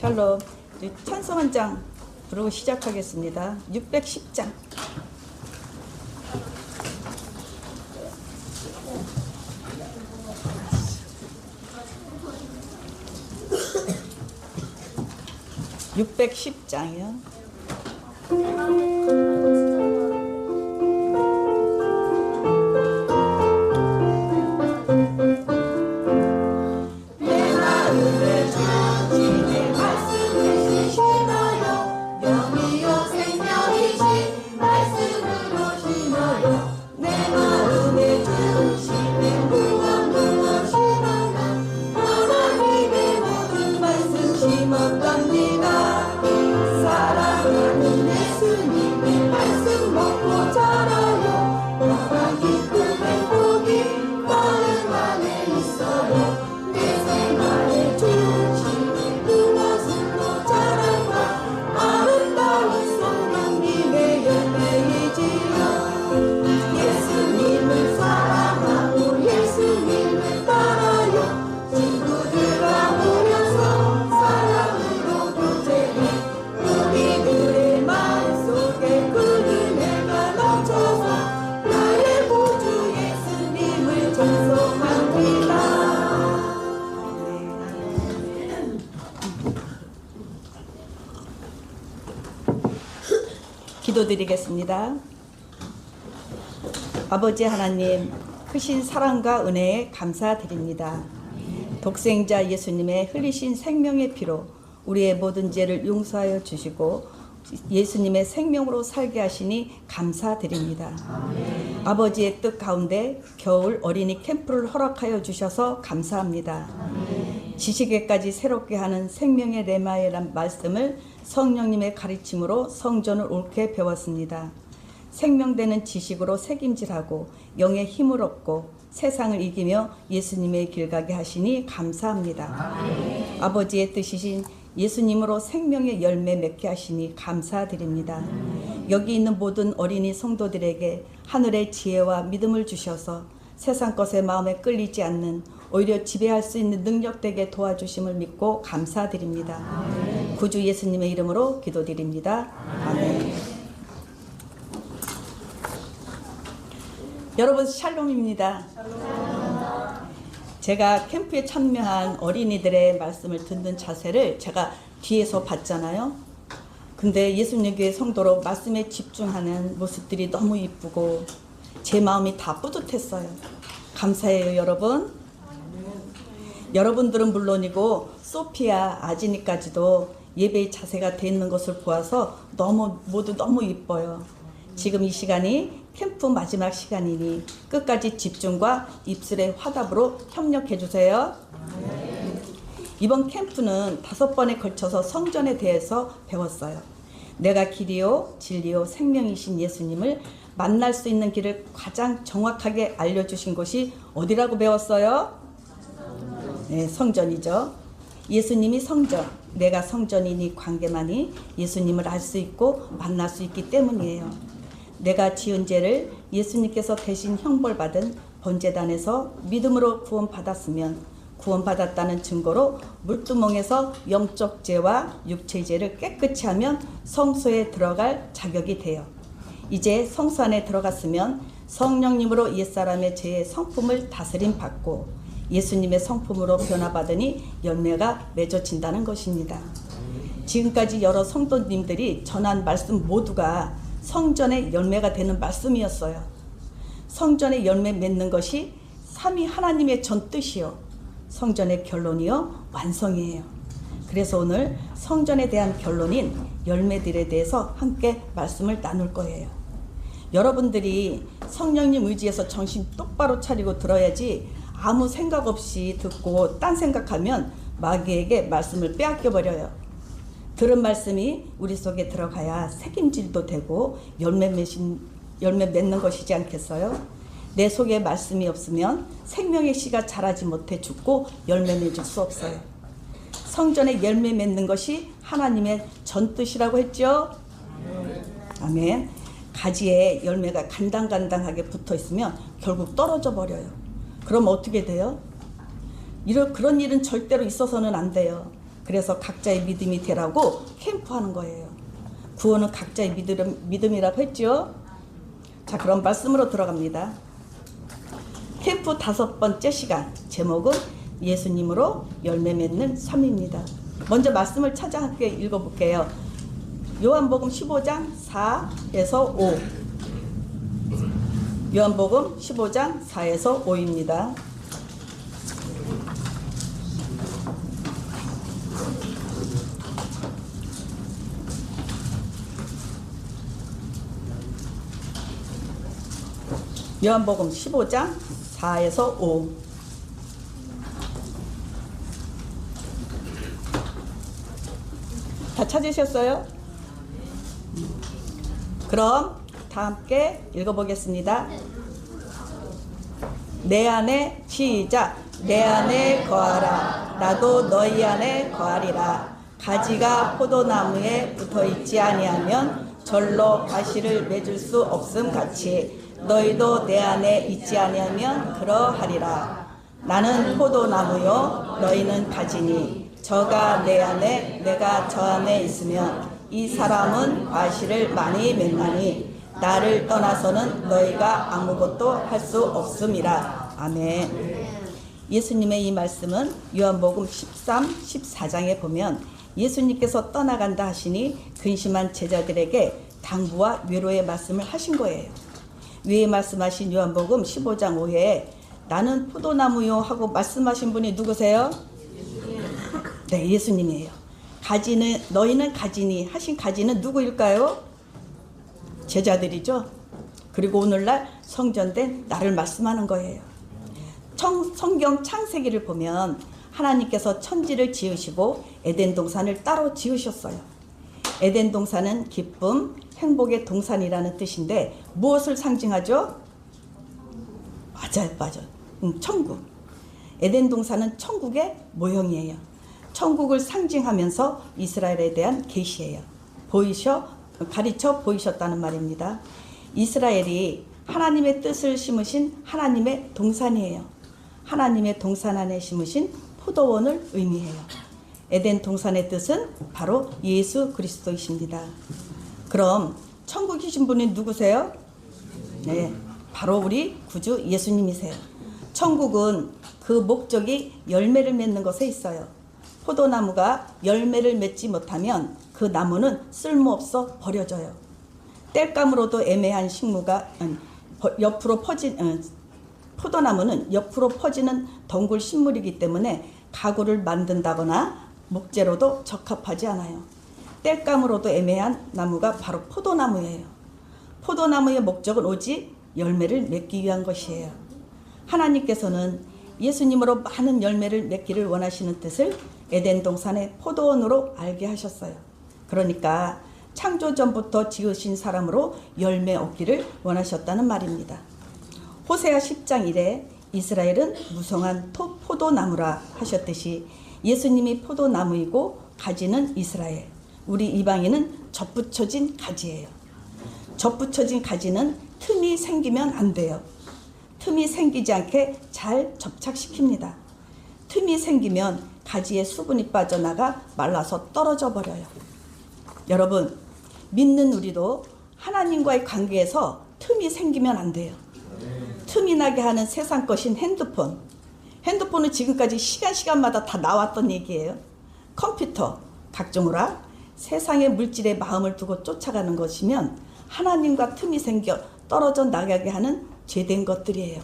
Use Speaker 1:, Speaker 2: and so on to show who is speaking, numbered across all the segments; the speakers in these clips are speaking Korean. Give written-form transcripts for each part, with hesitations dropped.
Speaker 1: 샬롬. 찬송 한 장 부르고 시작하겠습니다. 610장. (610장이요) 기도드리겠습니다. 아버지 하나님, 크신 사랑과 은혜에 감사드립니다. 독생자 예수님의 흘리신 생명의 피로 우리의 모든 죄를 용서하여 주시고 예수님의 생명으로 살게 하시니 감사드립니다. 아버지의 뜻 가운데 겨울 어린이 캠프를 허락하여 주셔서 감사합니다. 지식에까지 새롭게 하는 생명의 레마의 말씀을 성령님의 가르침으로 성전을 옳게 배웠습니다. 생명되는 지식으로 책임질하고 영의 힘을 얻고 세상을 이기며 예수님의 길 가게 하시니 감사합니다. 아버지의 뜻이신 예수님으로 생명의 열매 맺게 하시니 감사드립니다. 여기 있는 모든 어린이 성도들에게 하늘의 지혜와 믿음을 주셔서 세상 것에 마음에 끌리지 않는 오히려 지배할 수 있는 능력되게 도와주심을 믿고 감사드립니다. 구주 예수님의 이름으로 기도드립니다. 아멘. 여러분 샬롬입니다. 제가 캠프에 참여한 어린이들의 말씀을 듣는 자세를 제가 뒤에서 봤잖아요. 근데 예수님교회 성도로 말씀에 집중하는 모습들이 너무 이쁘고 제 마음이 다 뿌듯했어요. 감사해요, 여러분. 여러분들은 물론이고 소피아, 아진이까지도 예배의 자세가 돼 있는 것을 보아서 모두 너무 이뻐요. 지금 이 시간이 캠프 마지막 시간이니 끝까지 집중과 입술의 화답으로 협력해 주세요. 이번 캠프는 5번에 걸쳐서 성전에 대해서 배웠어요. 내가 길이요 진리요 생명이신 예수님을 만날 수 있는 길을 가장 정확하게 알려주신 곳이 어디라고 배웠어요? 네, 성전이죠. 예수님이 성전, 내가 성전이니 관계만이 예수님을 알 수 있고 만날 수 있기 때문이에요. 내가 지은 죄를 예수님께서 대신 형벌받은 번제단에서 믿음으로 구원받았으면 구원받았다는 증거로 물두멍에서 영적 죄와 육체의 죄를 깨끗이 하면 성소에 들어갈 자격이 돼요. 이제 성소 안에 들어갔으면 성령님으로 옛사람의 죄의 성품을 다스림 받고 예수님의 성품으로 변화받으니 열매가 맺어진다는 것입니다. 지금까지 여러 성도님들이 전한 말씀 모두가 성전의 열매가 되는 말씀이었어요. 성전의 열매 맺는 것이 삼위 하나님의 전 뜻이요 성전의 결론이요 완성이에요. 그래서 오늘 성전에 대한 결론인 열매들에 대해서 함께 말씀을 나눌 거예요. 여러분들이 성령님 의지에서 정신 똑바로 차리고 들어야지 아무 생각 없이 듣고 딴 생각하면 마귀에게 말씀을 빼앗겨 버려요. 들은 말씀이 우리 속에 들어가야 책임질도 되고 열매 맺는 것이지 않겠어요? 내 속에 말씀이 없으면 생명의 씨가 자라지 못해 죽고 열매 맺을 수 없어요. 성전에 열매 맺는 것이 하나님의 전뜻이라고 했죠? 아멘. 가지에 열매가 간당간당하게 붙어 있으면 결국 떨어져 버려요. 그럼 어떻게 돼요? 그런 일은 절대로 있어서는 안 돼요. 그래서 각자의 믿음이 되라고 캠프하는 거예요. 구원은 각자의 믿음이라고 했죠. 자, 그럼 말씀으로 들어갑니다. 캠프 5번째 시간, 제목은 예수님으로 열매 맺는 삶입니다. 먼저 말씀을 찾아 함께 읽어볼게요. 요한복음 15장 4에서 5. 요한복음 15장 4에서 5입니다. 요한복음 15장 4에서 5. 다 찾으셨어요? 그럼 다 함께 읽어보겠습니다. 내 안에 시작. 내 안에 거하라. 나도 너희 안에 거하리라. 가지가 포도나무에 붙어있지 아니하면 절로 가시를 맺을 수 없음 같이 너희도 내 안에 있지 아니하면 그러하리라. 나는 포도나무요 너희는 가지니 저가 내 안에 내가 저 안에 있으면 이 사람은 과실을 많이 맺나니 나를 떠나서는 너희가 아무것도 할 수 없음이라. 아멘. 예수님의 이 말씀은 요한복음 13, 14장에 보면 예수님께서 떠나간다 하시니 근심한 제자들에게 당부와 위로의 말씀을 하신 거예요. 위에 말씀하신 요한복음 15장 5회에 나는 포도나무요 하고 말씀하신 분이 누구세요? 네, 예수님이에요. 가지는 너희는 가지니 하신 가지는 누구일까요? 제자들이죠. 그리고 오늘날 성전된 나를 말씀하는 거예요. 성경 창세기를 보면 하나님께서 천지를 지으시고 에덴 동산을 따로 지으셨어요. 에덴 동산은 기쁨, 행복의 동산이라는 뜻인데 무엇을 상징하죠? 맞아요. 천국. 에덴 동산은 천국의 모형이에요. 천국을 상징하면서 이스라엘에 대한 계시예요. 가르쳐 보이셨다는 말입니다. 이스라엘이 하나님의 뜻을 심으신 하나님의 동산이에요. 하나님의 동산 안에 심으신 포도원을 의미해요. 에덴 동산의 뜻은 바로 예수 그리스도이십니다. 그럼 천국이신 분이 누구세요? 네, 바로 우리 구주 예수님이세요. 천국은 그 목적이 열매를 맺는 것에 있어요. 포도나무가 열매를 맺지 못하면 그 나무는 쓸모없어 버려져요. 땔감으로도 애매한 식물가 옆으로 포도나무는 옆으로 퍼지는 덩굴 식물이기 때문에 가구를 만든다거나 목재로도 적합하지 않아요. 땔감으로도 애매한 나무가 바로 포도나무예요. 포도나무의 목적은 오직 열매를 맺기 위한 것이에요. 하나님께서는 예수님으로 많은 열매를 맺기를 원하시는 뜻을 에덴 동산의 포도원으로 알게 하셨어요. 그러니까 창조 전부터 지으신 사람으로 열매 얻기를 원하셨다는 말입니다. 호세아 10장 1에 이스라엘은 무성한 포도나무라 하셨듯이 예수님이 포도나무이고 가지는 이스라엘, 우리 이방인은 접붙여진 가지예요. 접붙여진 가지는 틈이 생기면 안 돼요. 틈이 생기지 않게 잘 접착시킵니다. 틈이 생기면 가지에 수분이 빠져나가 말라서 떨어져 버려요. 여러분, 믿는 우리도 하나님과의 관계에서 틈이 생기면 안 돼요. 틈이 나게 하는 세상 것인 핸드폰. 핸드폰은 지금까지 시간마다 다 나왔던 얘기예요. 컴퓨터, 각종 오락, 세상의 물질에 마음을 두고 쫓아가는 것이면 하나님과 틈이 생겨 떨어져 나가게 하는 죄된 것들이에요.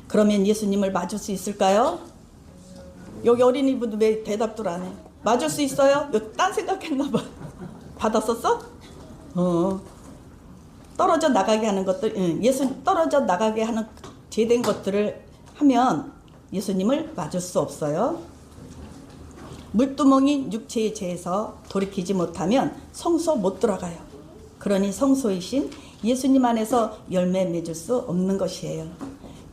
Speaker 1: 그러면 예수님을 맞을 수 있을까요? 여기 어린이분들 왜 대답들 안 해? 맞을 수 있어요? 딴 생각했나 봐. 받았었어? 떨어져 나가게 하는 것들, 떨어져 나가게 하는 죄된 것들을 하면 예수님을 맞을 수 없어요. 물두멍인 육체의 죄에서 돌이키지 못하면 성소 못 들어가요. 그러니 성소이신 예수님 안에서 열매 맺을 수 없는 것이에요.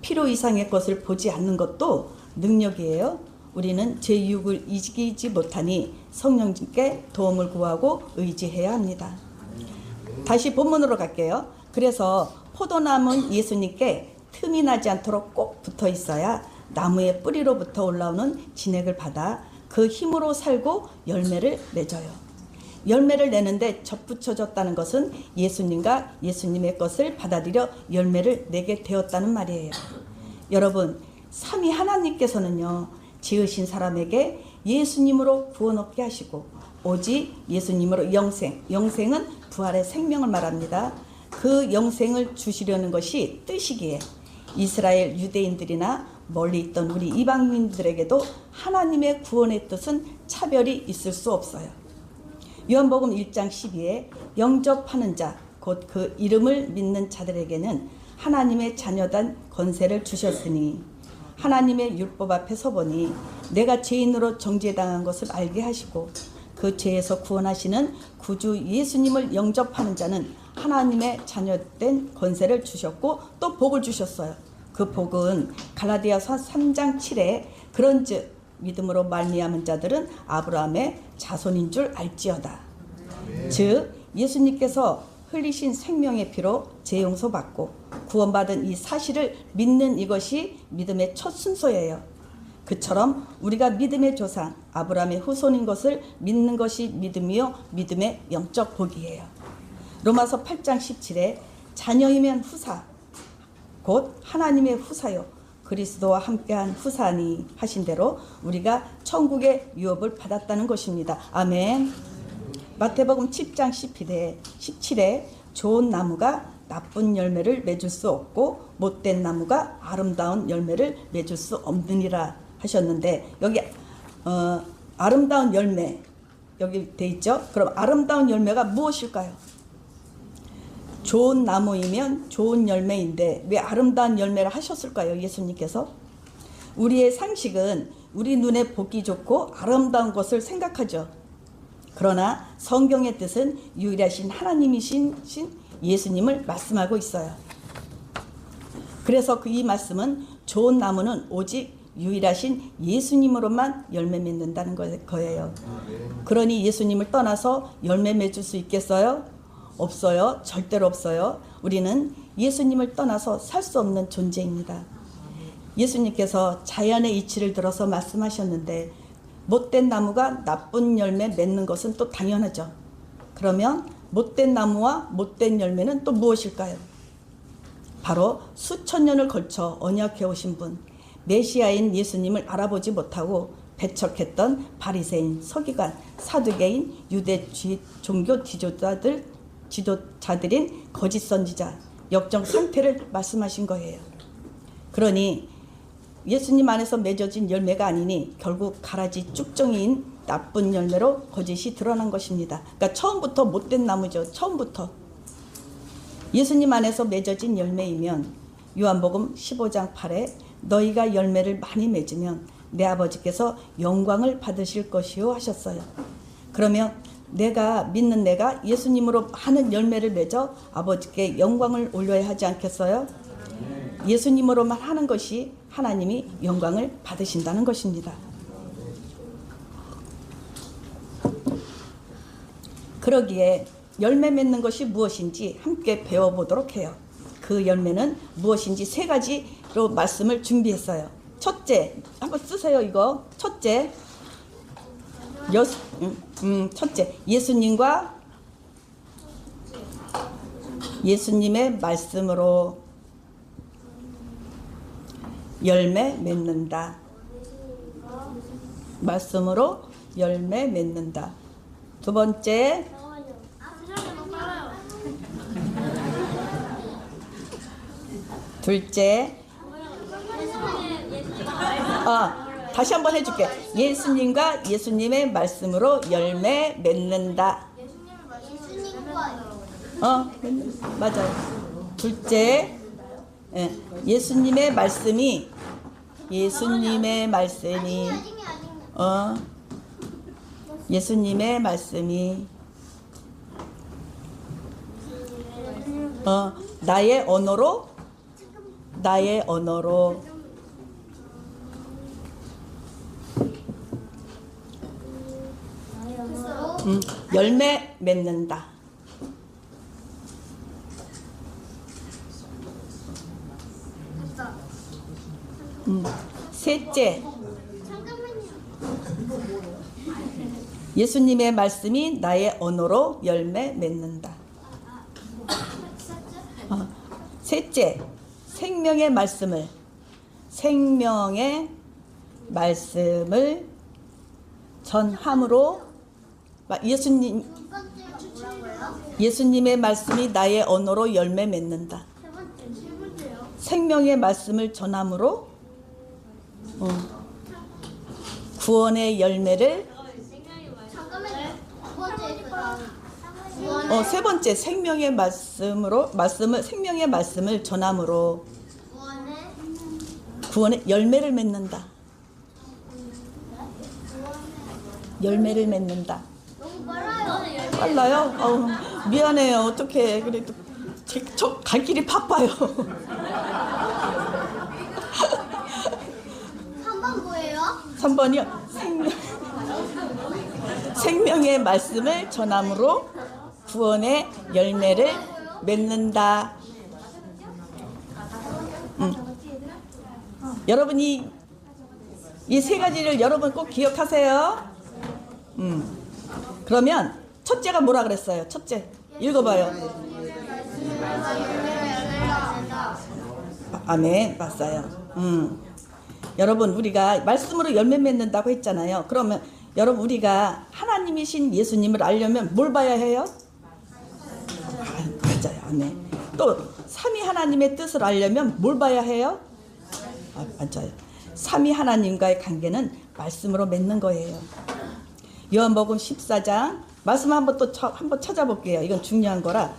Speaker 1: 필요 이상의 것을 보지 않는 것도 능력이에요. 우리는 제 유혹을 이기지 못하니 성령님께 도움을 구하고 의지해야 합니다. 다시 본문으로 갈게요. 그래서 포도나무는 예수님께 틈이 나지 않도록 꼭 붙어 있어야 나무의 뿌리로부터 올라오는 진액을 받아 그 힘으로 살고 열매를 맺어요. 열매를 내는데 접붙여졌다는 것은 예수님과 예수님의 것을 받아들여 열매를 내게 되었다는 말이에요. 여러분, 삼위 하나님께서는요, 지으신 사람에게 예수님으로 구원 얻게 하시고 오직 예수님으로 영생은 부활의 생명을 말합니다. 그 영생을 주시려는 것이 뜻이기에 이스라엘 유대인들이나 멀리 있던 우리 이방인들에게도 하나님의 구원의 뜻은 차별이 있을 수 없어요. 요한복음 1장 12에 영접하는 자, 곧 그 이름을 믿는 자들에게는 하나님의 자녀단 권세를 주셨으니 하나님의 율법 앞에 서보니 내가 죄인으로 정죄당한 것을 알게 하시고 그 죄에서 구원하시는 구주 예수님을 영접하는 자는 하나님의 자녀된 권세를 주셨고 또 복을 주셨어요. 그 복은 갈라디아서 3장 7에 그런즉 믿음으로 말미암은 자들은 아브라함의 자손인 줄 알지어다. 즉 예수님께서 흘리신 생명의 피로 죄 용서받고 구원받은 이 사실을 믿는 이것이 믿음의 첫 순서예요. 그처럼 우리가 믿음의 조상 아브라함의 후손인 것을 믿는 것이 믿음이요 믿음의 영적 복이에요. 로마서 8장 17에 자녀이면 후사 곧 하나님의 후사요 그리스도와 함께한 후사니 하신 대로 우리가 천국의 유업을 받았다는 것입니다. 아멘. 마태복음 7장 17에 좋은 나무가 나쁜 열매를 맺을 수 없고 못된 나무가 아름다운 열매를 맺을 수 없느니라 하셨는데 여기 아름다운 열매 여기 돼 있죠. 그럼 아름다운 열매가 무엇일까요? 좋은 나무이면 좋은 열매인데 왜 아름다운 열매를 하셨을까요? 예수님께서 우리의 상식은 우리 눈에 보기 좋고 아름다운 것을 생각하죠. 그러나 성경의 뜻은 유일하신 하나님이신 예수님을 말씀하고 있어요. 그래서 이 말씀은 좋은 나무는 오직 유일하신 예수님으로만 열매 맺는다는 거예요. 그러니 예수님을 떠나서 열매 맺을 수 있겠어요? 없어요. 절대로 없어요. 우리는 예수님을 떠나서 살 수 없는 존재입니다. 예수님께서 자연의 이치를 들어서 말씀하셨는데 못된 나무가 나쁜 열매 맺는 것은 또 당연하죠. 그러면 못된 나무와 못된 열매는 또 무엇일까요? 바로 수천 년을 걸쳐 언약해 오신 분, 메시아인 예수님을 알아보지 못하고 배척했던 바리새인, 서기관, 사두개인, 유대 종교 지도자들인 거짓 선지자, 역적 상태를 말씀하신 거예요. 그러니 예수님 안에서 맺어진 열매가 아니니 결국 가라지 쭉정이인 나쁜 열매로 거짓이 드러난 것입니다. 그러니까 처음부터 못된 나무죠. 처음부터. 예수님 안에서 맺어진 열매이면 요한복음 15장 8에 너희가 열매를 많이 맺으면 내 아버지께서 영광을 받으실 것이요 하셨어요. 그러면 믿는 내가 예수님으로 많은 열매를 맺어 아버지께 영광을 올려야 하지 않겠어요? 예수님으로만 하는 것이 하나님이 영광을 받으신다는 것입니다. 그러기에 열매 맺는 것이 무엇인지 함께 배워보도록 해요. 그 열매는 무엇인지 세 가지로 말씀을 준비했어요. 첫째, 한번 쓰세요. 이거 첫째, 첫째, 예수님의 말씀으로 열매 맺는다. 말씀으로 열매 맺는다. 두 번째, 둘째, 다시 한번 해줄게. 예수님과 예수님의 말씀으로 열매 맺는다. 맞아요. 둘째, 예수님의 말씀이 예수님의 말씀이 나의 언어로 열매 맺는다. 셋째, 예수님의 말씀이 나의 언어로 열매 맺는다. 셋째, 생명의 말씀을 전함으로 예수님의 말씀이 나의 언어로 열매 맺는다. 생명의 말씀을 전함으로 구원의 열매를 세 번째 생명의 말씀을 전함으로 구원의 열매를 맺는다. 열매를 맺는다. 빨라요? 미안해요. 어떡해. 그래도 저 갈 길이 바빠요.
Speaker 2: 3번 뭐예요?
Speaker 1: 3번이요. 생명의 말씀을 전함으로 구원의 열매를 맺는다. 여러분이 이 세 가지를 여러분 꼭 기억하세요. 그러면 첫째가 뭐라 그랬어요? 첫째 읽어봐요. 아멘. 맞아요. 여러분 우리가 말씀으로 열매 맺는다고 했잖아요. 그러면 여러분 우리가 하나님이신 예수님을 알려면 뭘 봐야 해요? 맞아요. 아멘. 또 삼위 하나님의 뜻을 알려면 뭘 봐야 해요? 맞아요. 삼위 하나님과의 관계는 말씀으로 맺는 거예요. 요한복음 14장 말씀 한번 찾아볼게요. 이건 중요한 거라.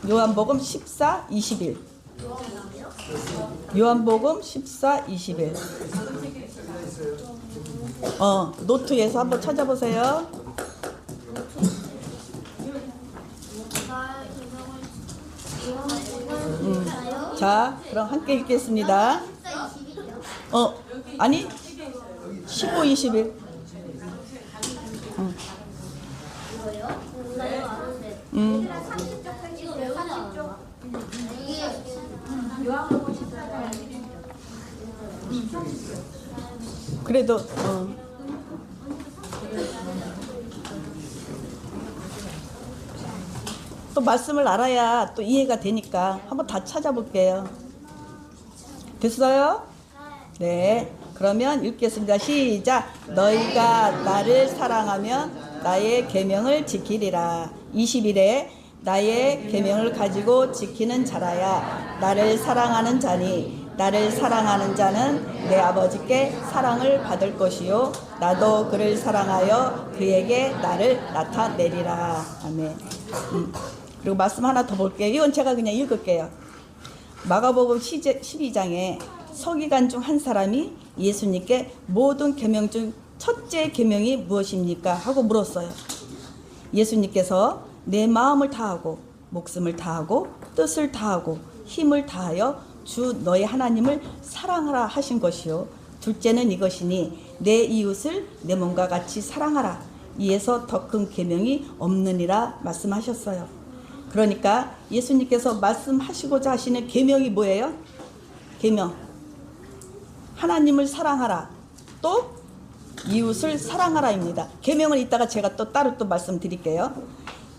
Speaker 1: 요한복음 14, 21. 요한복음 14, 21. 노트에서 한번 찾아보세요. 자, 그럼 함께 읽겠습니다. 아니 15, 21. 그래도 또 말씀을 알아야 또 이해가 되니까 한번 다 찾아볼게요. 됐어요? 네. 그러면 읽겠습니다. 시작. 너희가 나를 사랑하면 나의 계명을 지키리라. 20일에 나의 계명을 가지고 지키는 자라야 나를 사랑하는 자니 나를 사랑하는 자는 내 아버지께 사랑을 받을 것이요 나도 그를 사랑하여 그에게 나를 나타내리라. 아멘. 그리고 말씀 하나 더 볼게요. 이건 제가 그냥 읽을게요. 마가복음 12장에 서기관 중 한 사람이 예수님께 모든 계명 중 첫째 계명이 무엇입니까? 하고 물었어요. 예수님께서 내 마음을 다하고 목숨을 다하고 뜻을 다하고 힘을 다하여 주 너의 하나님을 사랑하라 하신 것이요. 둘째는 이것이니 내 이웃을 내 몸과 같이 사랑하라. 이에서 더 큰 계명이 없느니라 말씀하셨어요. 그러니까 예수님께서 말씀하시고자 하시는 계명이 뭐예요? 계명. 하나님을 사랑하라. 또 이웃을 사랑하라입니다. 계명은 이따가 제가 또 따로 또 말씀드릴게요.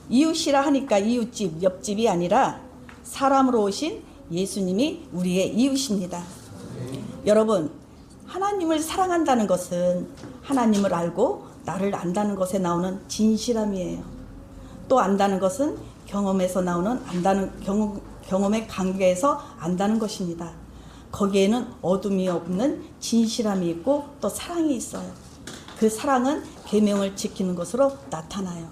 Speaker 1: 이웃이라 하니까 이웃집, 옆집이 아니라 사람으로 오신 예수님이 우리의 이웃입니다. 여러분, 하나님을 사랑한다는 것은 하나님을 알고 나를 안다는 것에 나오는 진실함이에요. 또 안다는 것은 경험에서 나오는 경험의 관계에서 안다는 것입니다. 거기에는 어둠이 없는 진실함이 있고 또 사랑이 있어요. 그 사랑은 계명을 지키는 것으로 나타나요.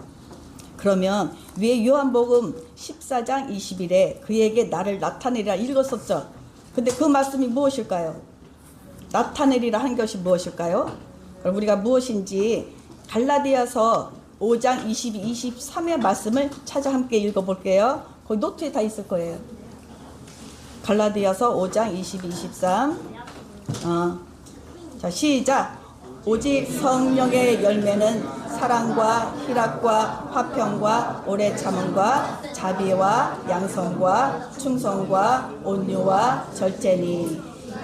Speaker 1: 그러면 위에 요한복음 14장 20일에 그에게 나를 나타내리라 읽었었죠. 근데 그 말씀이 무엇일까요? 나타내리라 한 것이 무엇일까요? 그럼 우리가 무엇인지 갈라디아서 5장 22, 23의 말씀을 찾아 함께 읽어볼게요. 거기 노트에 다 있을 거예요. 갈라디아서 5장 22, 23. 자, 시작. 오직 성령의 열매는 사랑과 희락과 화평과 오래 참음과 자비와 양성과 충성과 온유와 절제니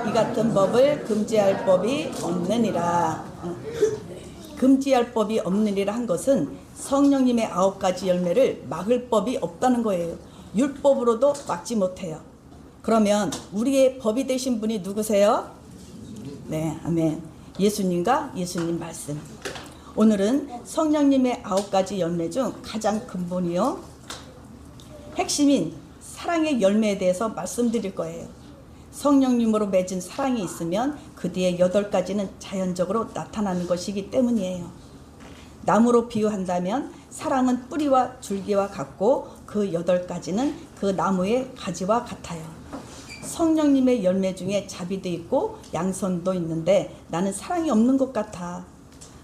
Speaker 1: 이 같은 법을 금지할 법이 없느니라. 금지할 법이 없느니라 한 것은 성령님의 9가지 열매를 막을 법이 없다는 거예요. 율법으로도 막지 못해요. 그러면 우리의 법이 되신 분이 누구세요? 네, 아멘. 예수님과 예수님 말씀. 오늘은 성령님의 9가지 열매 중 가장 근본이요, 핵심인 사랑의 열매에 대해서 말씀드릴 거예요. 성령님으로 맺은 사랑이 있으면 그 뒤에 8가지는 자연적으로 나타나는 것이기 때문이에요. 나무로 비유한다면 사랑은 뿌리와 줄기와 같고 그 8가지는 그 나무의 가지와 같아요. 성령님의 열매 중에 자비도 있고 양선도 있는데 나는 사랑이 없는 것 같아.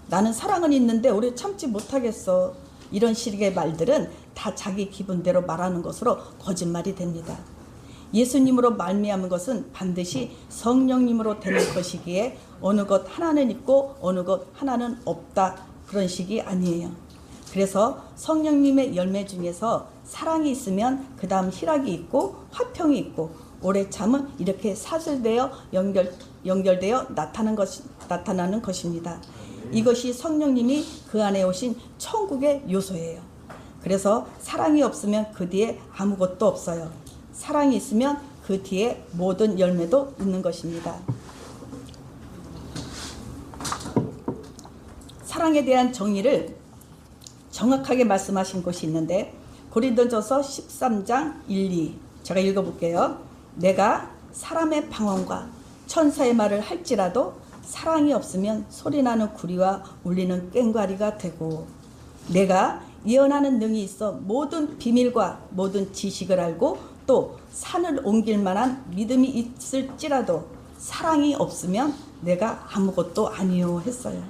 Speaker 1: 나는 사랑은 있는데 오래 참지 못하겠어. 이런 식의 말들은 다 자기 기분대로 말하는 것으로 거짓말이 됩니다. 예수님으로 말미암은 것은 반드시 성령님으로 되는 것이기에 어느 것 하나는 있고 어느 것 하나는 없다, 그런 식이 아니에요. 그래서 성령님의 열매 중에서 사랑이 있으면 그 다음 희락이 있고 화평이 있고 오래 참은 이렇게 사슬되어 연결되어 나타나는 것입니다. 이것이 성령님이 그 안에 오신 천국의 요소예요. 그래서 사랑이 없으면 그 뒤에 아무것도 없어요. 사랑이 있으면 그 뒤에 모든 열매도 있는 것입니다. 사랑에 대한 정의를 정확하게 말씀하신 곳이 있는데 고린도전서 13장 1, 2 제가 읽어볼게요. 내가 사람의 방언과 천사의 말을 할지라도 사랑이 없으면 소리나는 구리와 울리는 꽹과리가 되고 내가 예언하는 능이 있어 모든 비밀과 모든 지식을 알고 또 산을 옮길 만한 믿음이 있을지라도 사랑이 없으면 내가 아무것도 아니요 했어요.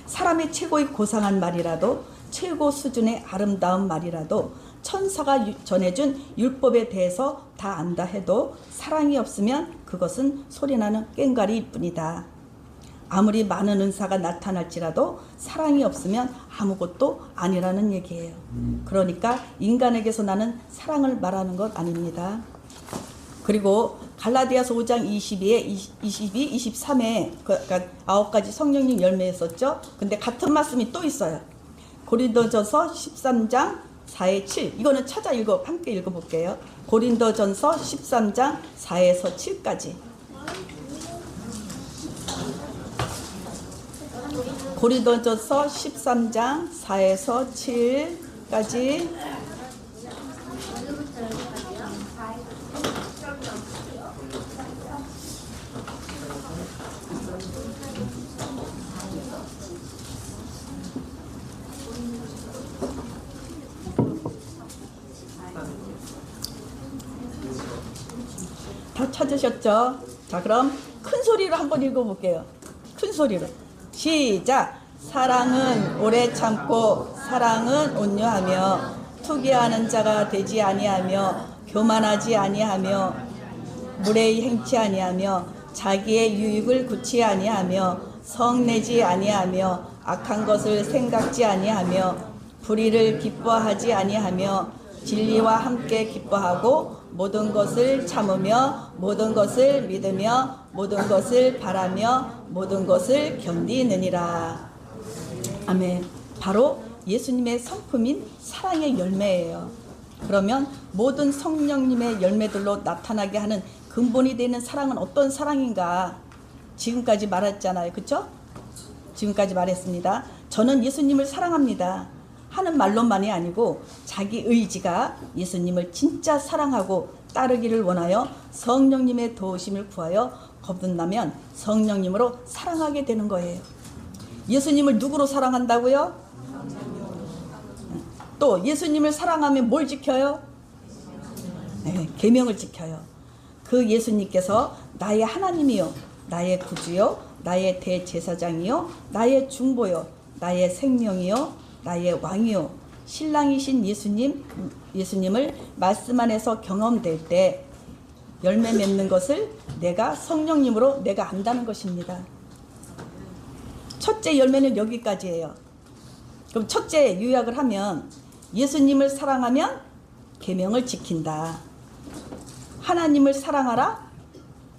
Speaker 1: 사람의 최고의 고상한 말이라도 최고 수준의 아름다운 말이라도 천사가 전해준 율법에 대해서 다 안다 해도 사랑이 없으면 그것은 소리나는 꽹과리일 뿐이다. 아무리 많은 은사가 나타날지라도 사랑이 없으면 아무것도 아니라는 얘기예요. 그러니까 인간에게서 나는 사랑을 말하는 것 아닙니다. 그리고 갈라디아서 5장 22, 23에 그러니까 9가지 성령님 열매였었죠. 근데 같은 말씀이 또 있어요. 고린도전서 13장 4에 7 이거는 함께 읽어볼게요. 고린도전서 13장 4에서 7까지 고린도전서 13장 4에서 7까지 다 찾으셨죠? 자, 그럼 큰 소리로 한번 읽어볼게요. 큰 소리로 시작. 사랑은 오래 참고 사랑은 온유하며 투기하는 자가 되지 아니하며 교만하지 아니하며 무례히 행치 아니하며 자기의 유익을 굳지 아니하며 성내지 아니하며 악한 것을 생각지 아니하며 불의를 기뻐하지 아니하며 진리와 함께 기뻐하고 모든 것을 참으며 모든 것을 믿으며 모든 것을 바라며 모든 것을 견디느니라. 아멘. 바로 예수님의 성품인 사랑의 열매예요. 그러면 모든 성령님의 열매들로 나타나게 하는 근본이 되는 사랑은 어떤 사랑인가? 지금까지 말했잖아요. 그렇죠? 지금까지 말했습니다. 저는 예수님을 사랑합니다. 하는 말로만이 아니고 자기 의지가 예수님을 진짜 사랑하고 따르기를 원하여 성령님의 도우심을 구하여 거듭나면 성령님으로 사랑하게 되는 거예요. 예수님을 누구로 사랑한다고요? 또 예수님을 사랑하면 뭘 지켜요? 네, 계명을 지켜요. 그 예수님께서 나의 하나님이요, 나의 구주요, 나의 대제사장이요, 나의 중보요, 나의 생명이요, 나의 왕이요, 신랑이신 예수님을 말씀 안에서 경험될 때 열매 맺는 것을 내가 성령님으로 내가 안다는 것입니다. 첫째 열매는 여기까지예요. 그럼 첫째 요약을 하면 예수님을 사랑하면 계명을 지킨다. 하나님을 사랑하라,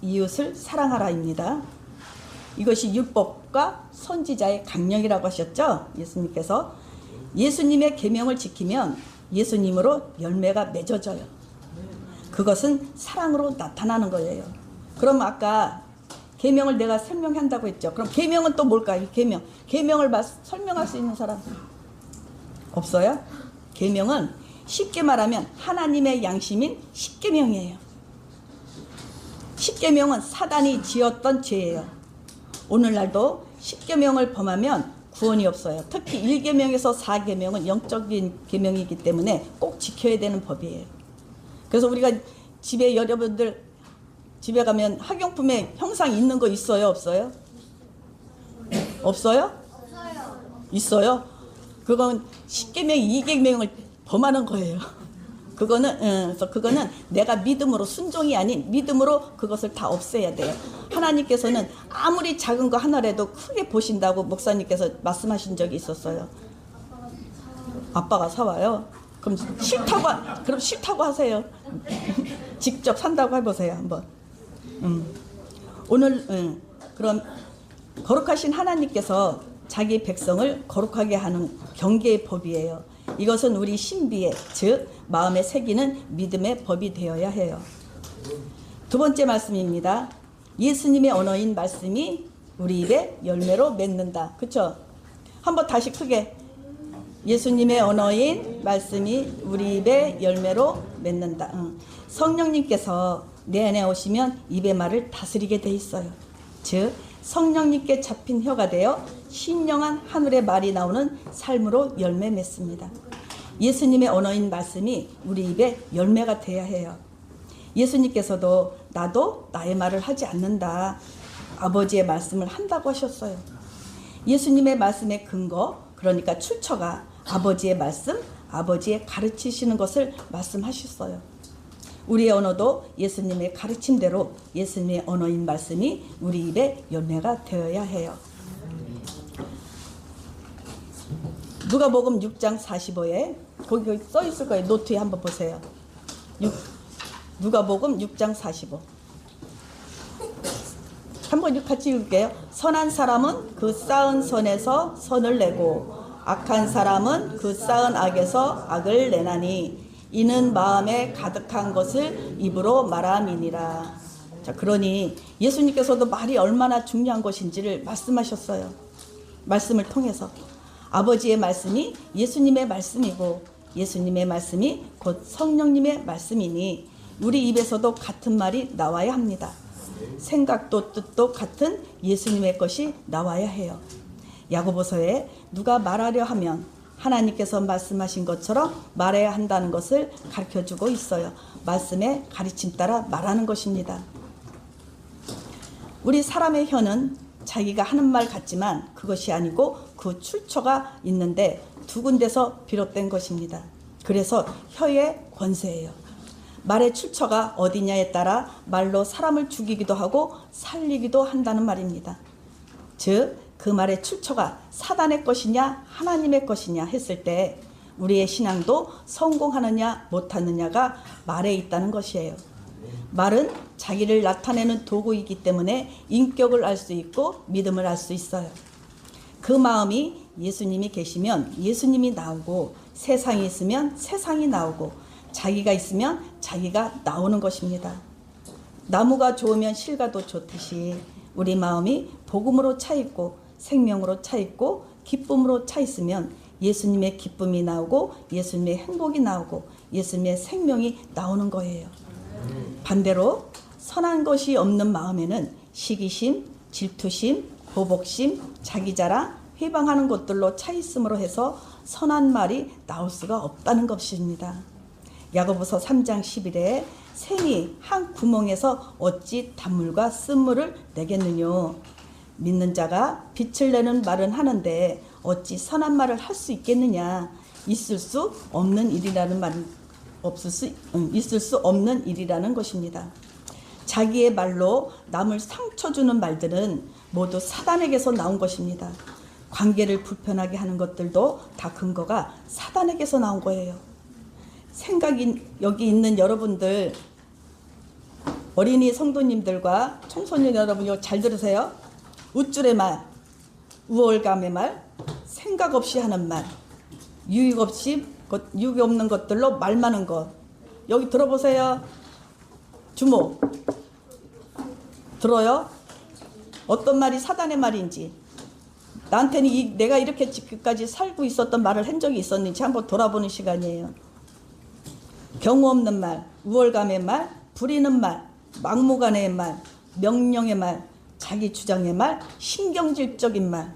Speaker 1: 이웃을 사랑하라입니다. 이것이 율법과 선지자의 강령이라고 하셨죠. 예수님께서 예수님의 계명을 지키면 예수님으로 열매가 맺어져요. 그것은 사랑으로 나타나는 거예요. 그럼 아까 계명을 내가 설명한다고 했죠. 그럼 계명은 또 뭘까요? 계명을 설명할 수 있는 사람 없어요? 계명은 쉽게 말하면 하나님의 양심인 십계명이에요. 십계명은 사단이 지었던 죄예요. 오늘날도 십계명을 범하면 구원이 없어요. 특히 1계명에서 4계명은 영적인 계명이기 때문에 꼭 지켜야 되는 법이에요. 그래서 우리가 집에 여러분들 집에 가면 학용품에 형상 있는 거 있어요? 없어요? 없어요? 있어요? 그건 10계명, 2계명을 범하는 거예요. 그거는 내가 믿음으로 순종이 아닌 믿음으로 그것을 다 없애야 돼요. 하나님께서는 아무리 작은 거 하나라도 크게 보신다고 목사님께서 말씀하신 적이 있었어요. 아빠가 사와요. 그럼 싫다고 하세요. 직접 산다고 해보세요 한번. 오늘 그럼 거룩하신 하나님께서 자기 백성을 거룩하게 하는 경계의 법이에요. 이것은 우리 신비의 즉 마음에 새기는 믿음의 법이 되어야 해요. 두 번째 말씀입니다. 예수님의 언어인 말씀이 우리 입에 열매로 맺는다. 그렇죠? 한번 다시 크게. 예수님의 언어인 말씀이 우리 입에 열매로 맺는다. 성령님께서 내 안에 오시면 입의 말을 다스리게 돼 있어요. 즉 성령님께 잡힌 혀가 되어 신령한 하늘의 말이 나오는 삶으로 열매 맺습니다. 예수님의 언어인 말씀이 우리 입에 열매가 돼야 해요. 예수님께서도 나도 나의 말을 하지 않는다. 아버지의 말씀을 한다고 하셨어요. 예수님의 말씀의 근거, 그러니까 출처가 아버지의 말씀, 아버지의 가르치시는 것을 말씀하셨어요. 우리의 언어도 예수님의 가르침대로 예수님의 언어인 말씀이 우리 입에 열매가 되어야 해요. 누가복음 6장 45에 거기 써 있을 거예요. 노트에 한번 보세요. 누가복음 6장 45. 한번 같이 읽을게요. 선한 사람은 그 쌓은 선에서 선을 내고 악한 사람은 그 쌓은 악에서 악을 내나니 이는 마음에 가득한 것을 입으로 말함이니라. 자, 그러니 예수님께서도 말이 얼마나 중요한 것인지를 말씀하셨어요. 말씀을 통해서 아버지의 말씀이 예수님의 말씀이고 예수님의 말씀이 곧 성령님의 말씀이니 우리 입에서도 같은 말이 나와야 합니다. 생각도 뜻도 같은 예수님의 것이 나와야 해요. 야고보서에 누가 말하려 하면 하나님께서 말씀하신 것처럼 말해야 한다는 것을 가르쳐주고 있어요. 말씀의 가르침 따라 말하는 것입니다. 우리 사람의 혀는 자기가 하는 말 같지만 그것이 아니고 그 출처가 있는데 두 군데서 비롯된 것입니다. 그래서 혀의 권세예요. 말의 출처가 어디냐에 따라 말로 사람을 죽이기도 하고 살리기도 한다는 말입니다. 즉 그 말의 출처가 사단의 것이냐 하나님의 것이냐 했을 때 우리의 신앙도 성공하느냐 못하느냐가 말에 있다는 것이에요. 말은 자기를 나타내는 도구이기 때문에 인격을 알 수 있고 믿음을 알 수 있어요. 그 마음이 예수님이 계시면 예수님이 나오고 세상이 있으면 세상이 나오고 자기가 있으면 자기가 나오는 것입니다. 나무가 좋으면 실과도 좋듯이 우리 마음이 복음으로 차 있고 생명으로 차 있고 기쁨으로 차 있으면 예수님의 기쁨이 나오고 예수님의 행복이 나오고 예수님의 생명이 나오는 거예요. 반대로 선한 것이 없는 마음에는 시기심, 질투심, 보복심, 자기자랑, 회방하는 것들로 차 있음으로 해서 선한 말이 나올 수가 없다는 것입니다. 야고보서 3장 11에 샘이 한 구멍에서 어찌 단물과 쓴물을 내겠느뇨. 믿는 자가 빛을 내는 말은 하는데 어찌 선한 말을 할 수 있겠느냐. 있을 수 없는 일이라는 말, 있을 수 없는 일이라는 것입니다. 자기의 말로 남을 상처 주는 말들은 모두 사단에게서 나온 것입니다. 관계를 불편하게 하는 것들도 다 근거가 사단에게서 나온 거예요. 생각이 여기 있는 여러분들 어린이 성도님들과 청소년 여러분 이거 잘 들으세요. 우쭐의 말, 우월감의 말, 생각 없이 하는 말, 유익 없는 것들로 말 많은 것. 여기 들어보세요. 주목. 들어요? 어떤 말이 사단의 말인지, 나한테는 내가 이렇게 지금까지 살고 있었던 말을 한 적이 있었는지 한번 돌아보는 시간이에요. 경우 없는 말, 우월감의 말, 부리는 말, 막무가내의 말, 명령의 말, 자기 주장의 말, 신경질적인 말,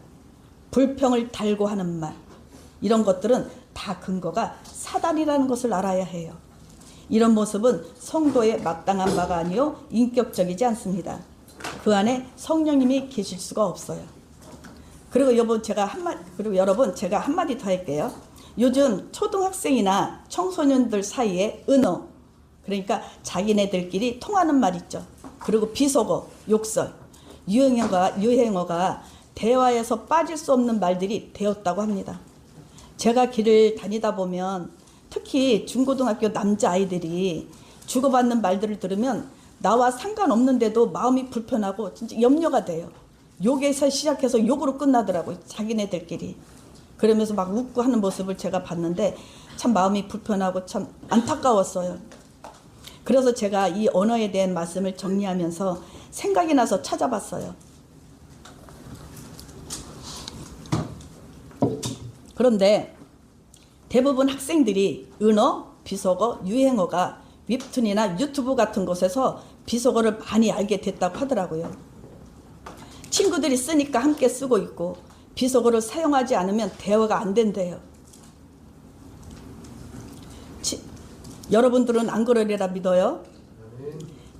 Speaker 1: 불평을 달고 하는 말, 이런 것들은 다 근거가 사단이라는 것을 알아야 해요. 이런 모습은 성도의 마땅한 바가 아니요 인격적이지 않습니다. 그 안에 성령님이 계실 수가 없어요. 그리고 여러분 제가 한마디 더 할게요. 요즘 초등학생이나 청소년들 사이에 은어, 그러니까 자기네들끼리 통하는 말 있죠. 그리고 비속어, 욕설, 유행어가 대화에서 빠질 수 없는 말들이 되었다고 합니다. 제가 길을 다니다 보면 특히 중고등학교 남자아이들이 주고받는 말들을 들으면 나와 상관없는데도 마음이 불편하고 진짜 염려가 돼요. 욕에서 시작해서 욕으로 끝나더라고요. 자기네들끼리. 그러면서 막 웃고 하는 모습을 제가 봤는데 참 마음이 불편하고 참 안타까웠어요. 그래서 제가 이 언어에 대한 말씀을 정리하면서 생각이 나서 찾아봤어요. 그런데 대부분 학생들이 은어, 비속어, 유행어가 웹툰이나 유튜브 같은 곳에서 비속어를 많이 알게 됐다고 하더라고요. 친구들이 쓰니까 함께 쓰고 있고 비속어를 사용하지 않으면 대화가 안 된대요. 여러분들은 안 그러리라 믿어요?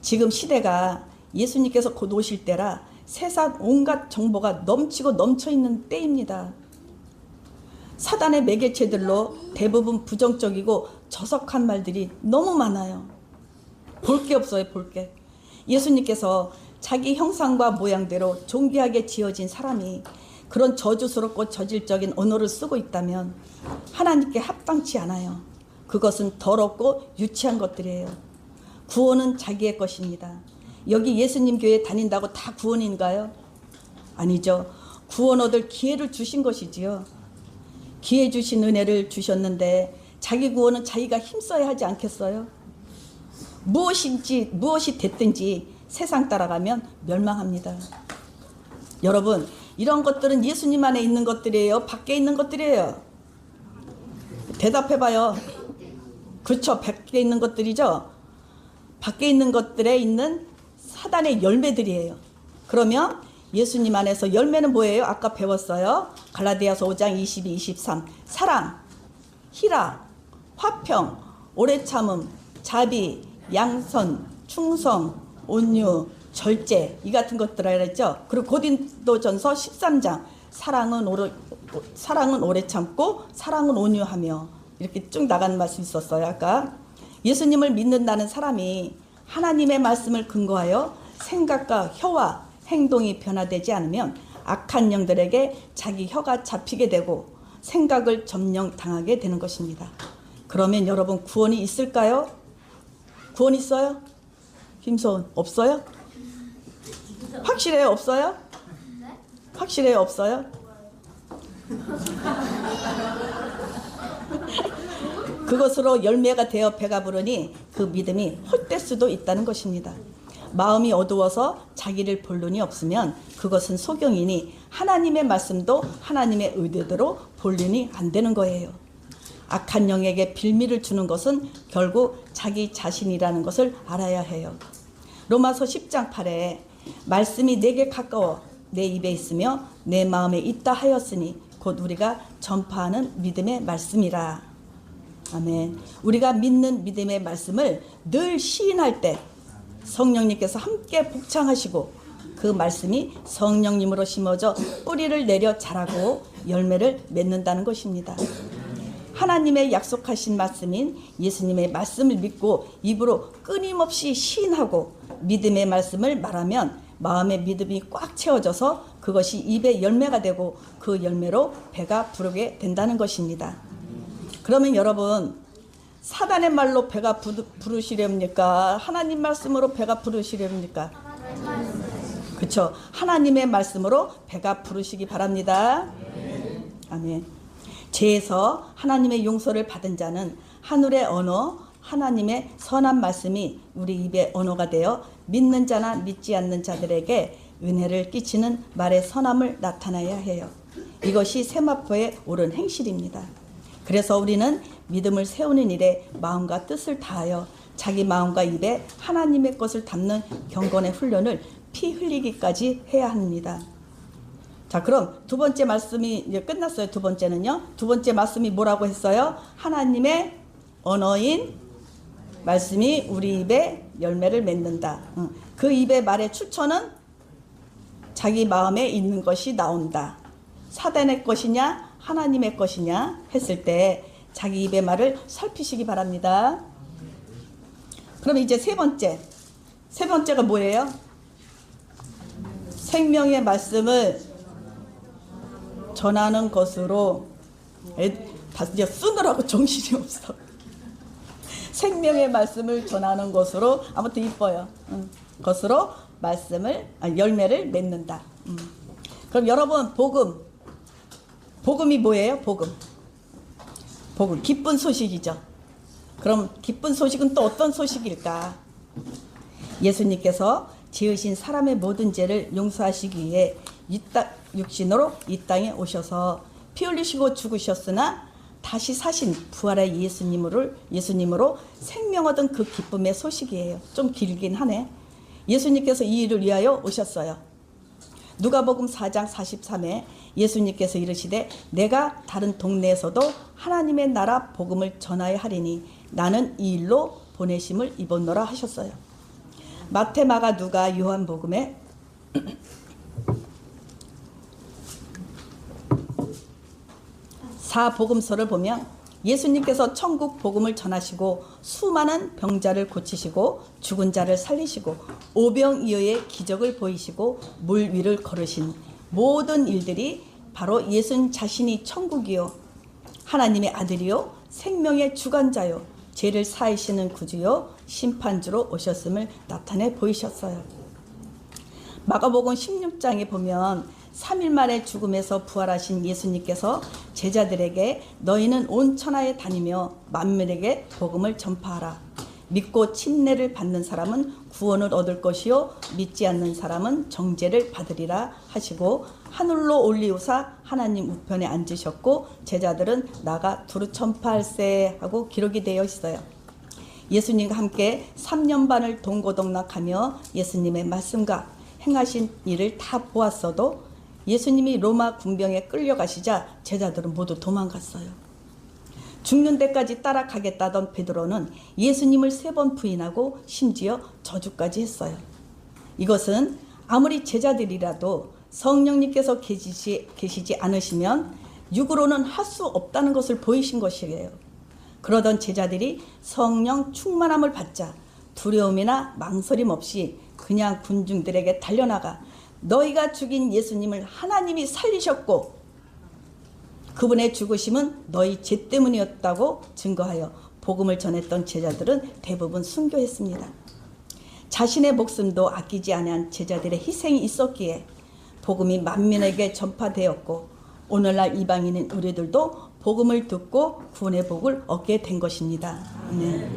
Speaker 1: 지금 시대가 예수님께서 곧 오실 때라 세상 온갖 정보가 넘치고 넘쳐있는 때입니다. 사단의 매개체들로 대부분 부정적이고 저속한 말들이 너무 많아요. 볼 게 없어요, 볼 게. 예수님께서 자기 형상과 모양대로 존귀하게 지어진 사람이 그런 저주스럽고 저질적인 언어를 쓰고 있다면 하나님께 합당치 않아요. 그것은 더럽고 유치한 것들이에요. 구원은 자기의 것입니다. 여기 예수님 교회 다닌다고 다 구원인가요? 아니죠. 구원 얻을 기회를 주신 것이지요. 기회 주신 은혜를 주셨는데 자기 구원은 자기가 힘써야 하지 않겠어요? 무엇이 됐든지 세상 따라가면 멸망합니다. 여러분, 이런 것들은 예수님 안에 있는 것들이에요? 밖에 있는 것들이에요? 대답해봐요. 그렇죠. 밖에 있는 것들이죠. 밖에 있는 것들에 있는 사단의 열매들이에요. 그러면 예수님 안에서 열매는 뭐예요? 아까 배웠어요. 갈라디아서 5장 22, 23. 사랑, 희락, 화평, 오래 참음, 자비, 양선, 충성, 온유, 절제, 이 같은 것들을 했죠. 그리고 고린도전서 13장 사랑은 오래 참고 사랑은 온유하며, 이렇게 쭉 나가는 말씀이 있었어요. 아까 예수님을 믿는다는 사람이 하나님의 말씀을 근거하여 생각과 혀와 행동이 변화되지 않으면 악한 영들에게 자기 혀가 잡히게 되고 생각을 점령당하게 되는 것입니다. 그러면 여러분 구원이 있을까요? 구원 있어요? 김소은 없어요? 확실해요? 없어요? 확실해요? 없어요? 그것으로 열매가 되어 배가 부르니 그 믿음이 헛될 수도 있다는 것입니다. 마음이 어두워서 자기를 볼 눈이 없으면 그것은 소경이니 하나님의 말씀도 하나님의 의도대로 볼 눈이 안 되는 거예요. 악한 영에게 빌미를 주는 것은 결국 자기 자신이라는 것을 알아야 해요. 로마서 10장 8에 말씀이 내게 가까워 내 입에 있으며 내 마음에 있다 하였으니 곧 우리가 전파하는 믿음의 말씀이라. 아멘. 우리가 믿는 믿음의 말씀을 늘 시인할 때 성령님께서 함께 복창하시고 그 말씀이 성령님으로 심어져 뿌리를 내려 자라고 열매를 맺는다는 것입니다. 하나님의 약속하신 말씀인 예수님의 말씀을 믿고 입으로 끊임없이 시인하고 믿음의 말씀을 말하면 마음의 믿음이 꽉 채워져서 그것이 입의 열매가 되고 그 열매로 배가 부르게 된다는 것입니다. 그러면 여러분, 사단의 말로 배가 부르시렵니까? 하나님 말씀으로 배가 부르시렵니까? 그렇죠. 하나님의 말씀으로 배가 부르시기 바랍니다. 아멘. 죄에서 하나님의 용서를 받은 자는 하늘의 언어, 하나님의 선한 말씀이 우리 입의 언어가 되어 믿는 자나 믿지 않는 자들에게 은혜를 끼치는 말의 선함을 나타내야 해요. 이것이 세마포의 옳은 행실입니다. 그래서 우리는 믿음을 세우는 일에 마음과 뜻을 다하여 자기 마음과 입에 하나님의 것을 담는 경건의 훈련을 피 흘리기까지 해야 합니다. 자, 그럼 두 번째 말씀이 이제 끝났어요. 두 번째는요. 두 번째 말씀이 뭐라고 했어요? 하나님의 언어인 말씀이 우리 입에 열매를 맺는다. 그 입의 말의 출처는 자기 마음에 있는 것이 나온다. 사단의 것이냐 하나님의 것이냐 했을 때 자기 입의 말을 살피시기 바랍니다. 그럼 이제 세 번째가 뭐예요? 생명의 말씀을 전하는 것으로. 이제 쓰느라고 정신이 없어. 생명의 말씀을 전하는 것으로. 아무튼 이뻐요. 것으로 열매를 맺는다. 그럼 여러분, 복음이 뭐예요? 복음 기쁜 소식이죠. 그럼 기쁜 소식은 또 어떤 소식일까? 예수님께서 지으신 사람의 모든 죄를 용서하시기 위해 육신으로 이 땅에 오셔서 피 흘리시고 죽으셨으나 다시 사신 부활의 예수님으로 생명 얻은 그 기쁨의 소식이에요. 좀 길긴 하네. 예수님께서 이 일을 위하여 오셨어요. 누가복음 4장 43에 예수님께서 이르시되 내가 다른 동네에서도 하나님의 나라 복음을 전하여 하리니 나는 이 일로 보내심을 입었노라 하셨어요. 마태, 마가, 누가, 요한복음에 사복음서를 보면 예수님께서 천국 복음을 전하시고 수많은 병자를 고치시고 죽은 자를 살리시고 오병이어의 기적을 보이시고 물 위를 걸으신 모든 일들이 바로 예수님 자신이 천국이요 하나님의 아들이요 생명의 주관자요 죄를 사하시는 구주요 심판주로 오셨음을 나타내 보이셨어요. 마가복음 16장에 보면 3일 만에 죽음에서 부활하신 예수님께서 제자들에게 너희는 온 천하에 다니며 만민에게 복음을 전파하라. 믿고 침례를 받는 사람은 구원을 얻을 것이요 믿지 않는 사람은 정죄를 받으리라 하시고 하늘로 올리우사 하나님 우편에 앉으셨고 제자들은 나가 두루 전파할세 하고 기록이 되어 있어요. 예수님과 함께 3년 반을 동고동락하며 예수님의 말씀과 행하신 일을 다 보았어도 예수님이 로마 군병에 끌려가시자 제자들은 모두 도망갔어요. 죽는 데까지 따라가겠다던 베드로는 예수님을 3번 부인하고 심지어 저주까지 했어요. 이것은 아무리 제자들이라도 성령님께서 계시지 않으시면 육으로는 할 수 없다는 것을 보이신 것이에요. 그러던 제자들이 성령 충만함을 받자 두려움이나 망설임 없이 그냥 군중들에게 달려나가 너희가 죽인 예수님을 하나님이 살리셨고 그분의 죽으심은 너희 죄 때문이었다고 증거하여 복음을 전했던 제자들은 대부분 순교했습니다. 자신의 목숨도 아끼지 않은 제자들의 희생이 있었기에 복음이 만민에게 전파되었고 오늘날 이방인인 우리들도 복음을 듣고 구원의 복을 얻게 된 것입니다. 네.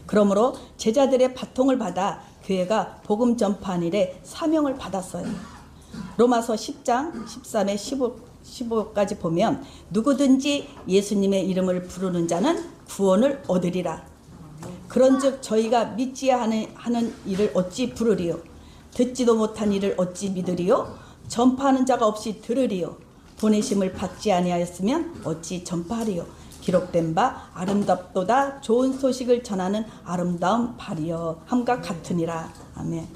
Speaker 1: 그러므로 제자들의 바통을 받아 교회가 복음 전파한 일에 사명을 받았어요. 로마서 10장 13에 15까지 보면 누구든지 예수님의 이름을 부르는 자는 구원을 얻으리라. 그런즉 저희가 믿지 하는 일을 어찌 부르리요? 듣지도 못한 일을 어찌 믿으리요? 전파하는 자가 없이 들으리요? 보내심을 받지 아니하였으면 어찌 전파하리요? 기록된 바 아름답도다 좋은 소식을 전하는 아름다운 발이여 함과 같으니라. 아멘.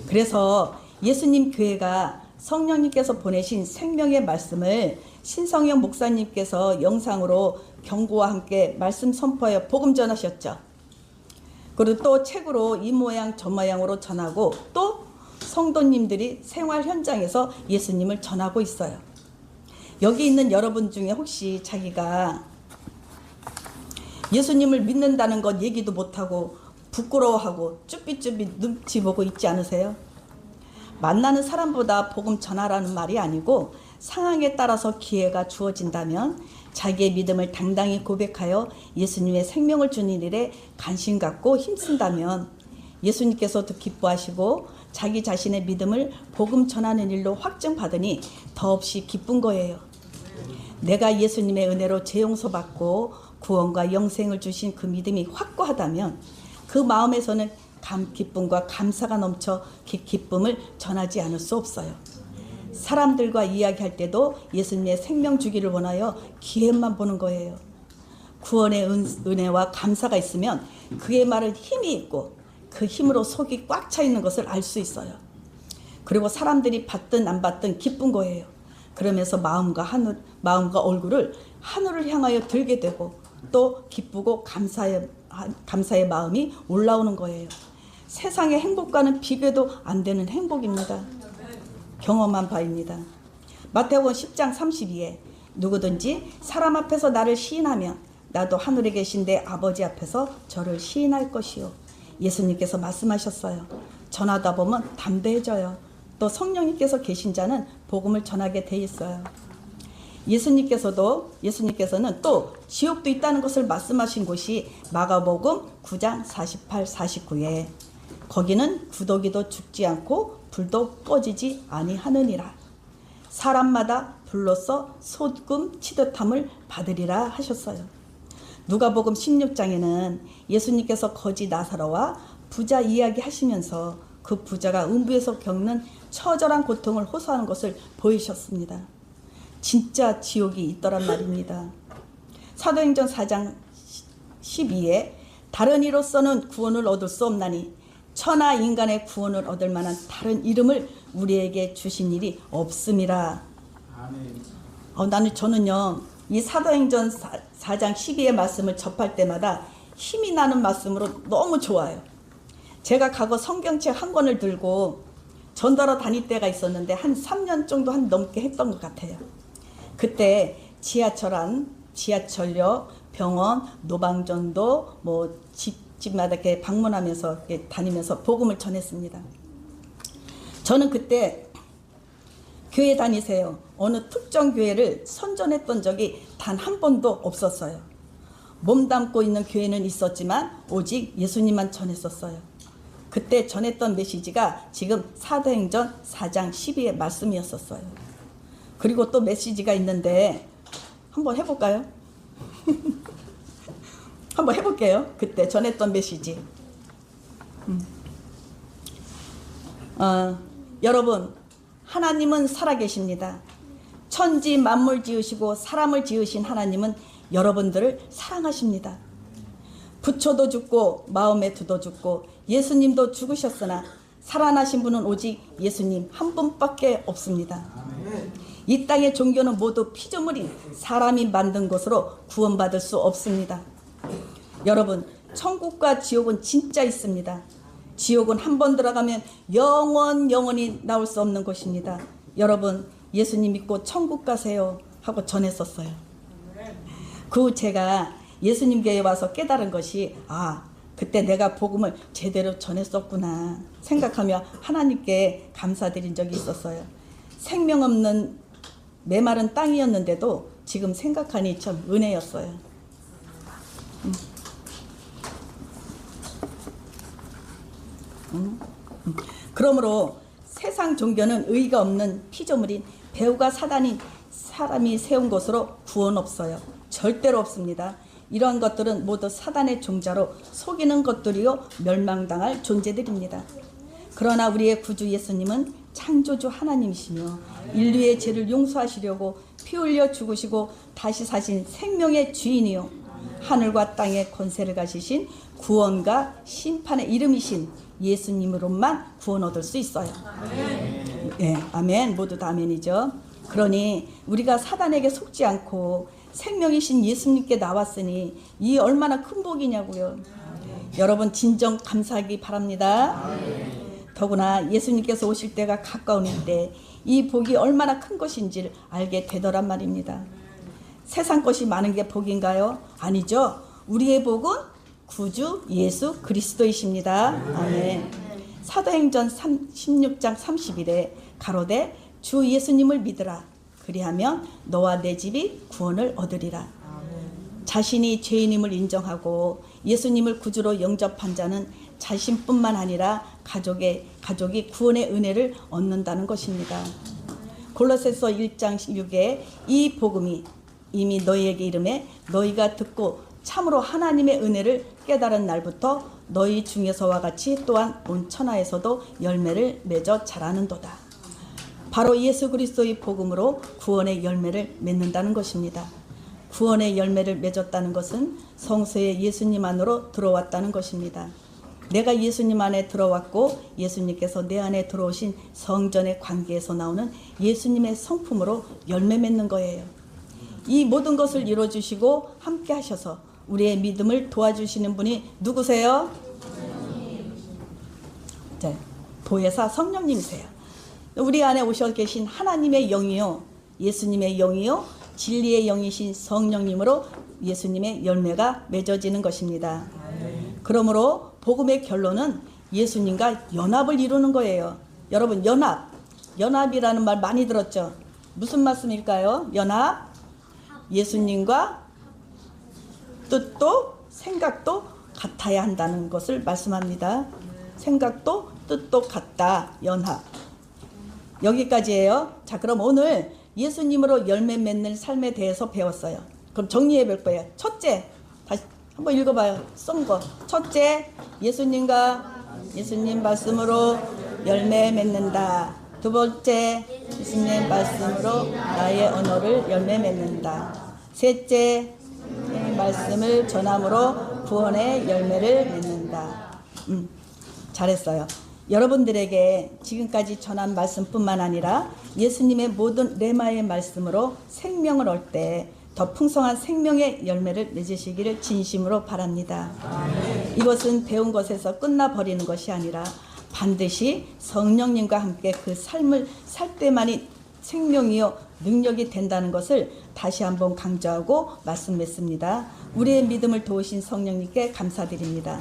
Speaker 1: 그래서 예수님 교회가 성령님께서 보내신 생명의 말씀을 신성영 목사님께서 영상으로 경고와 함께 말씀 선포하여 복음 전하셨죠. 그리고 또 책으로 이 모양 저 모양으로 전하고 또 성도님들이 생활 현장에서 예수님을 전하고 있어요. 여기 있는 여러분 중에 혹시 자기가 예수님을 믿는다는 것 얘기도 못하고 부끄러워하고 쭈삣쭈삣 눈치 보고 있지 않으세요? 만나는 사람보다 복음 전하라는 말이 아니고 상황에 따라서 기회가 주어진다면 자기의 믿음을 당당히 고백하여 예수님의 생명을 주는 일에 관심 갖고 힘쓴다면 예수님께서도 기뻐하시고 자기 자신의 믿음을 복음 전하는 일로 확증받으니 더없이 기쁜 거예요. 내가 예수님의 은혜로 죄 용서받고 구원과 영생을 주신 그 믿음이 확고하다면 그 마음에서는 기쁨과 감사가 넘쳐 기쁨을 전하지 않을 수 없어요. 사람들과 이야기할 때도 예수님의 생명 주기를 원하여 기회만 보는 거예요. 구원의 은혜와 감사가 있으면 그의 말은 힘이 있고 그 힘으로 속이 꽉 차 있는 것을 알 수 있어요. 그리고 사람들이 받든 안 받든 기쁜 거예요. 그러면서 마음과 얼굴을 하늘을 향하여 들게 되고 또 기쁘고 감사의 마음이 올라오는 거예요. 세상의 행복과는 비교도 안 되는 행복입니다. 경험한 바입니다. 마태복음 10장 32에 누구든지 사람 앞에서 나를 시인하면 나도 하늘에 계신 내 아버지 앞에서 저를 시인할 것이요. 예수님께서 말씀하셨어요. 전하다 보면 담대해져요. 또 성령님께서 계신 자는 복음을 전하게 돼 있어요. 예수님께서는 또 지옥도 있다는 것을 말씀하신 곳이 마가복음 9장 48, 49에 거기는 구더기도 죽지 않고 불도 꺼지지 아니하느니라. 사람마다 불로써 소금 치듯함을 받으리라 하셨어요. 누가복음 16장에는 예수님께서 거지 나사로와 부자 이야기하시면서 그 부자가 음부에서 겪는 처절한 고통을 호소하는 것을 보이셨습니다. 진짜 지옥이 있더란 말입니다. 사도행전 4장 12에 다른 이로서는 구원을 얻을 수 없나니 천하 인간의 구원을 얻을 만한 다른 이름을 우리에게 주신 일이 없음이라. 저는요 이 사도행전 4장 12의 말씀을 접할 때마다 힘이 나는 말씀으로 너무 좋아요. 제가 과거 성경책 한 권을 들고 전달하러 다닐 때가 있었는데 한 3년 정도 넘게 했던 것 같아요. 그때 지하철역, 병원, 노방전도 집마다 이렇게 방문하면서 이렇게 다니면서 복음을 전했습니다. 저는 그때 교회 다니세요. 어느 특정 교회를 선전했던 적이 단 한 번도 없었어요. 몸담고 있는 교회는 있었지만 오직 예수님만 전했었어요. 그때 전했던 메시지가 지금 사도행전 4장 12의 말씀이었었어요. 그리고 또 메시지가 있는데 한번 해볼까요? 한번 해볼게요. 그때 전했던 메시지. 여러분, 하나님은 살아계십니다. 천지 만물 지으시고 사람을 지으신 하나님은 여러분들을 사랑하십니다. 부처도 죽고 마음의 두도 죽고 예수님도 죽으셨으나 살아나신 분은 오직 예수님 한 분밖에 없습니다. 이 땅의 종교는 모두 피조물인 사람이 만든 것으로 구원받을 수 없습니다. 여러분, 천국과 지옥은 진짜 있습니다. 지옥은 한 번 들어가면 영원히 나올 수 없는 곳입니다. 여러분, 예수님 믿고 천국 가세요 하고 전했었어요. 그 제가 예수님 교회에 와서 깨달은 것이 그때 내가 복음을 제대로 전했었구나 생각하며 하나님께 감사드린 적이 있었어요. 생명 없는 메마른 땅이었는데도 지금 생각하니 참 은혜였어요. 그러므로 세상 종교는 의가 없는 피조물인 배우가 사단인 사람이 세운 것으로 구원 없어요. 절대로 없습니다. 이러한 것들은 모두 사단의 종자로 속이는 것들이요 멸망당할 존재들입니다. 그러나 우리의 구주 예수님은 창조주 하나님이시며 인류의 죄를 용서하시려고 피 흘려 죽으시고 다시 사신 생명의 주인이요 하늘과 땅의 권세를 가지신 구원과 심판의 이름이신 예수님으로만 구원 얻을 수 있어요. 네, 아멘. 모두 다 아멘이죠. 그러니 우리가 사단에게 속지 않고 생명이신 예수님께 나왔으니 이 얼마나 큰 복이냐고요. 여러분 진정 감사하기 바랍니다. 더구나 예수님께서 오실 때가 가까우는데 이 복이 얼마나 큰 것인지를 알게 되더란 말입니다. 세상 것이 많은 게 복인가요? 아니죠. 우리의 복은 구주 예수 그리스도이십니다. 아멘. 사도행전 16장 30일에 가로되 주 예수님을 믿으라. 그리하면 너와 내 집이 구원을 얻으리라. 자신이 죄인임을 인정하고 예수님을 구주로 영접한 자는 자신뿐만 아니라 가족이 구원의 은혜를 얻는다는 것입니다. 골로새서 1장 6에 이 복음이 이미 너희에게 이름에 너희가 듣고 참으로 하나님의 은혜를 깨달은 날부터 너희 중에서와 같이 또한 온 천하에서도 열매를 맺어 자라는도다. 바로 예수 그리스도의 복음으로 구원의 열매를 맺는다는 것입니다. 구원의 열매를 맺었다는 것은 성소에 예수님 안으로 들어왔다는 것입니다. 내가 예수님 안에 들어왔고 예수님께서 내 안에 들어오신 성전의 관계에서 나오는 예수님의 성품으로 열매 맺는 거예요. 이 모든 것을 이루어주시고 함께 하셔서 우리의 믿음을 도와주시는 분이 누구세요? 네, 보혜사 성령님이세요. 우리 안에 오셔 계신 하나님의 영이요, 예수님의 영이요, 진리의 영이신 성령님으로 예수님의 열매가 맺어지는 것입니다. 그러므로 복음의 결론은 예수님과 연합을 이루는 거예요. 여러분, 연합이라는 말 많이 들었죠? 무슨 말씀일까요? 연합, 예수님과 뜻도 생각도 같아야 한다는 것을 말씀합니다. 생각도 뜻도 같다. 연합. 여기까지예요. 자, 그럼 오늘 예수님으로 열매 맺는 삶에 대해서 배웠어요. 그럼 정리해 볼 거예요. 첫째, 다시 한번 읽어봐요. 쏜 거. 첫째, 예수님과 예수님 말씀으로 열매 맺는다. 두 번째, 예수님 말씀으로 나의 언어를 열매 맺는다. 셋째, 말씀을 전함으로 구원의 열매를 맺는다. 잘했어요. 여러분들에게 지금까지 전한 말씀뿐만 아니라 예수님의 모든 레마의 말씀으로 생명을 얻을 때 더 풍성한 생명의 열매를 맺으시기를 진심으로 바랍니다. 이것은 배운 것에서 끝나버리는 것이 아니라 반드시 성령님과 함께 그 삶을 살 때만이 생명이요 능력이 된다는 것을 다시 한번 강조하고 말씀했습니다. 우리의 믿음을 도우신 성령님께 감사드립니다.